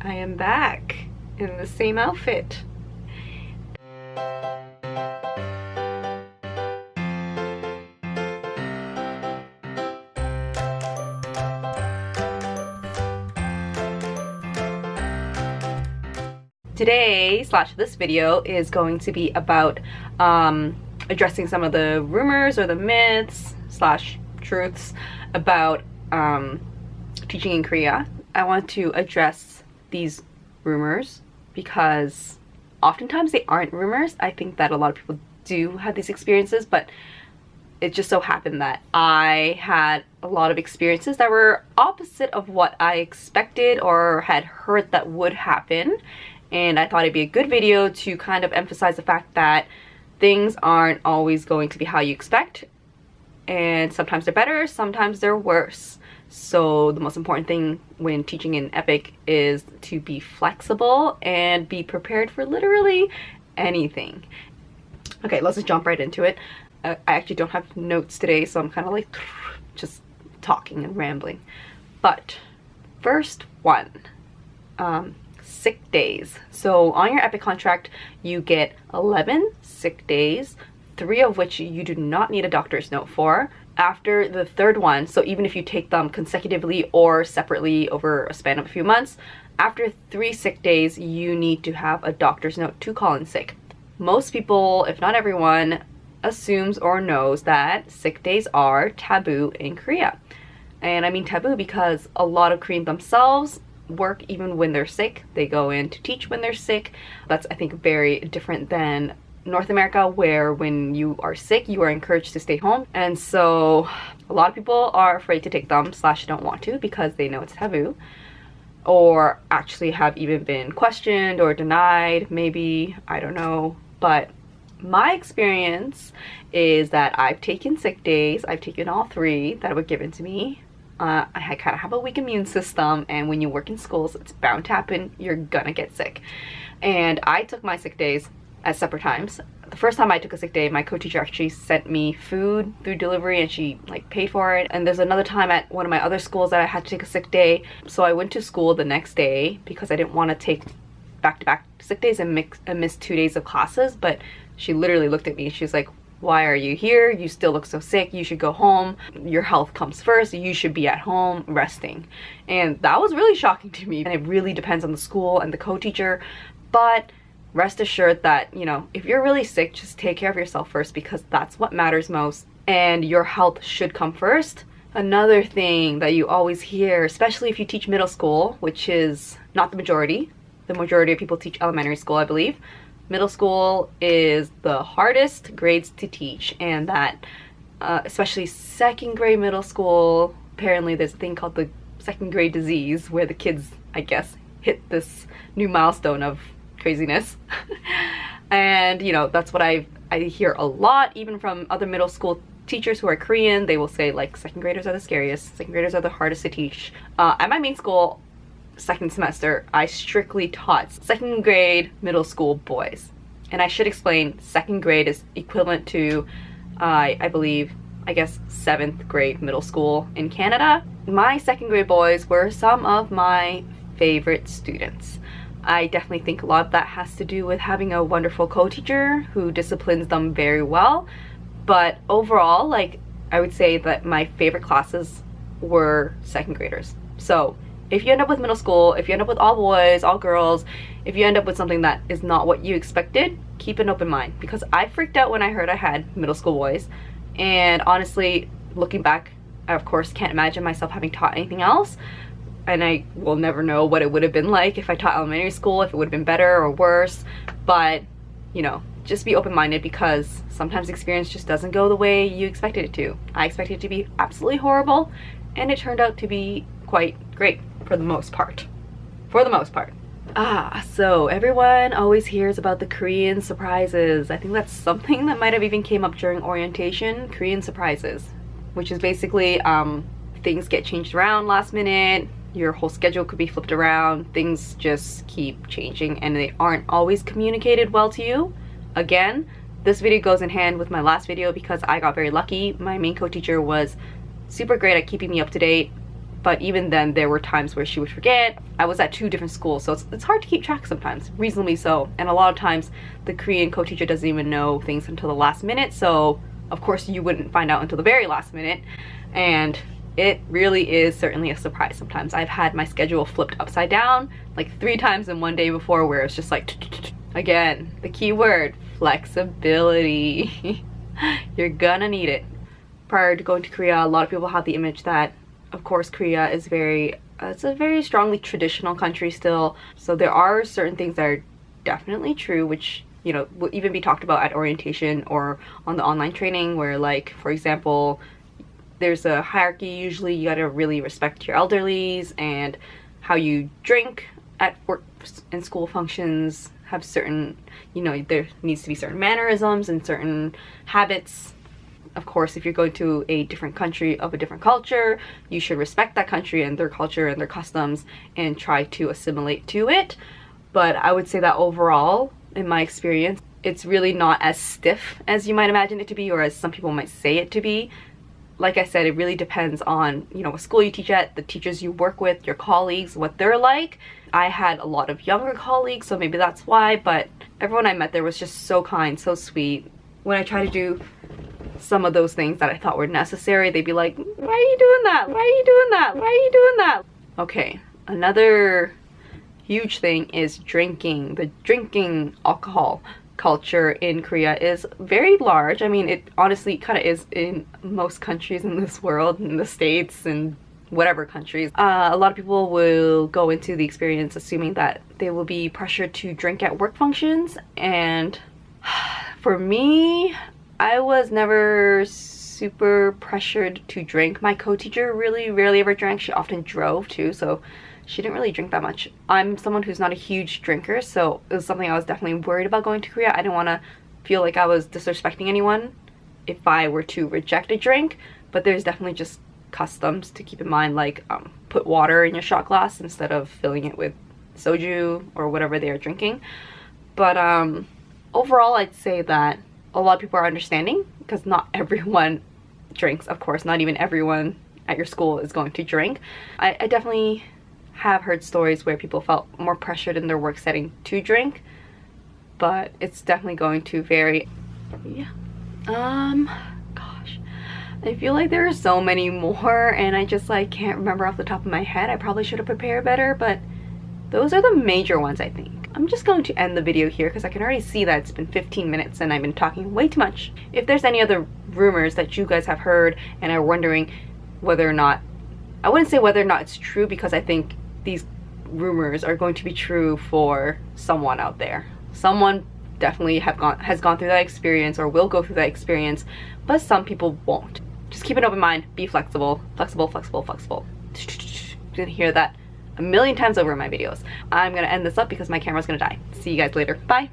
I am back in the same outfit. Today / this video is going to be about addressing some of the rumors or the myths / truths about teaching in Korea. I want to address these rumors because oftentimes they aren't rumors. I think that a lot of people do have these experiences, but it just so happened that I had a lot of experiences that were opposite of what I expected or had heard that would happen. And I thought it'd be a good video to kind of emphasize the fact that things aren't always going to be how you expect. And sometimes they're better, sometimes they're worse. So the most important thing when teaching in EPIK is to be flexible and be prepared for literally anything. Okay, let's just jump right into it. I actually don't have notes today, so I'm kind of like just talking and rambling. But first one, sick days. So on your EPIK contract, you get 11 sick days, 3 of which you do not need a doctor's note for. After the third one, so even if you take them consecutively or separately over a span of a few months, after 3 sick days, you need to have a doctor's note to call in sick. Most people, if not everyone, assumes or knows that sick days are taboo in Korea. And I mean taboo because a lot of Koreans themselves work even when they're sick. They go in to teach when they're sick. That's, I think, very different than North America, where when you are sick, you are encouraged to stay home. And so a lot of people are afraid to take them / don't want to because they know it's taboo, or actually have even been questioned or denied, maybe, I don't know. But my experience is that I've taken sick days. I've taken all 3 that were given to me. I kind of have a weak immune system, and when you work in schools, it's bound to happen. You're gonna get sick. And I took my sick days at separate times. The first time I took a sick day, my co-teacher actually sent me food through delivery, and she like paid for it. And there's another time at one of my other schools that I had to take a sick day. So I went to school the next day because I didn't want to take back-to-back sick days and miss 2 days of classes. But she literally looked at me. She was like, "Why are you here? You still look so sick. You should go home. Your health comes first. You should be at home resting." And that was really shocking to me. And it really depends on the school and the co-teacher. But rest assured that, you know, if you're really sick, just take care of yourself first, because that's what matters most. And your health should come first. Another thing that you always hear, especially if you teach middle school, which is not the majority. The majority of people teach elementary school, I believe. Middle school is the hardest grades to teach, and that especially 2nd grade middle school, apparently there's a thing called the 2nd grade disease, where the kids, I guess, hit this new milestone of craziness. And you know, that's what I hear a lot, even from other middle school teachers who are Korean. They will say like 2nd graders are the scariest, 2nd graders are the hardest to teach. At my main school, 2nd semester, I strictly taught 2nd grade middle school boys. And I should explain, 2nd grade is equivalent to, I believe, I guess 7th grade middle school in Canada. My 2nd grade boys were some of my favorite students. I definitely think a lot of that has to do with having a wonderful co-teacher who disciplines them very well. But overall, like, I would say that my favorite classes were 2nd graders. So if you end up with middle school, if you end up with all boys, all girls, if you end up with something that is not what you expected, keep an open mind. Because I freaked out when I heard I had middle school boys. And honestly, looking back, I of course can't imagine myself having taught anything else. And I will never know what it would have been like if I taught elementary school, if it would have been better or worse. But, you know, just be open-minded, because sometimes experience just doesn't go the way you expected it to. I expected it to be absolutely horrible, and it turned out to be quite great for the most part. For the most part. So everyone always hears about the Korean surprises. I think that's something that might have even came up during orientation, Korean surprises, which is basically things get changed around last minute. Your whole schedule could be flipped around. Things just keep changing, and they aren't always communicated well to you. Again, this video goes in hand with my last video because I got very lucky. My main co-teacher was super great at keeping me up to date but even then there were times where she would forget. I was at 2 different schools, so it's hard to keep track sometimes, reasonably so. And a lot of times the Korean co-teacher doesn't even know things until the last minute, so of course you wouldn't find out until the very last minute. And it really is certainly a surprise sometimes. I've had my schedule flipped upside down like 3 times in one day before, where it's just like, again, the key word, flexibility. You're gonna need it. Prior to going to Korea, a lot of people have the image that, of course, Korea is it's a very strongly traditional country still. So there are certain things that are definitely true, which, you know, will even be talked about at orientation or on the online training, where, like, for example, there's a hierarchy. Usually you gotta really respect your elderlies, and how you drink at work and school functions have certain, you know, there needs to be certain mannerisms and certain habits. Of course, if you're going to a different country of a different culture, you should respect that country and their culture and their customs and try to assimilate to it. But I would say that overall, in my experience, it's really not as stiff as you might imagine it to be, or as some people might say it to be. Like I said, it really depends on, you know, what school you teach at, the teachers you work with, your colleagues, what they're like. I had a lot of younger colleagues, so maybe that's why, but everyone I met there was just so kind, so sweet. When I try to do some of those things that I thought were necessary, they'd be like, why are you doing that? Why are you doing that? Why are you doing that? Okay, another huge thing is drinking. The drinking alcohol culture in Korea is very large. I mean, it honestly kind of is in most countries in this world, in the States and whatever countries. A lot of people will go into the experience assuming that they will be pressured to drink at work functions, and for me, I was never super pressured to drink. My co-teacher really rarely ever drank. She often drove too, so she didn't really drink that much. I'm someone who's not a huge drinker, so it was something I was definitely worried about going to Korea. I didn't want to feel like I was disrespecting anyone if I were to reject a drink, but there's definitely just customs to keep in mind, like put water in your shot glass instead of filling it with soju or whatever they are drinking. But overall, I'd say that a lot of people are understanding, because not everyone drinks. Of course, not even everyone at your school is going to drink. I definitely have heard stories where people felt more pressured in their work setting to drink, but it's definitely going to vary. Yeah. Gosh, I feel like there are so many more and I just like can't remember off the top of my head. I probably should have prepared better, but those are the major ones, I think. I'm just going to end the video here because I can already see that it's been 15 minutes and I've been talking way too much. If there's any other rumors that you guys have heard and are wondering whether or not, I wouldn't say whether or not it's true, because I think these rumors are going to be true for someone out there. Someone definitely has gone through that experience or will go through that experience, but some people won't. Just keep an open mind, be flexible, flexible, flexible, flexible. You're gonna hear that a million times over in my videos. I'm gonna end this up because my camera's gonna die. See you guys later. Bye.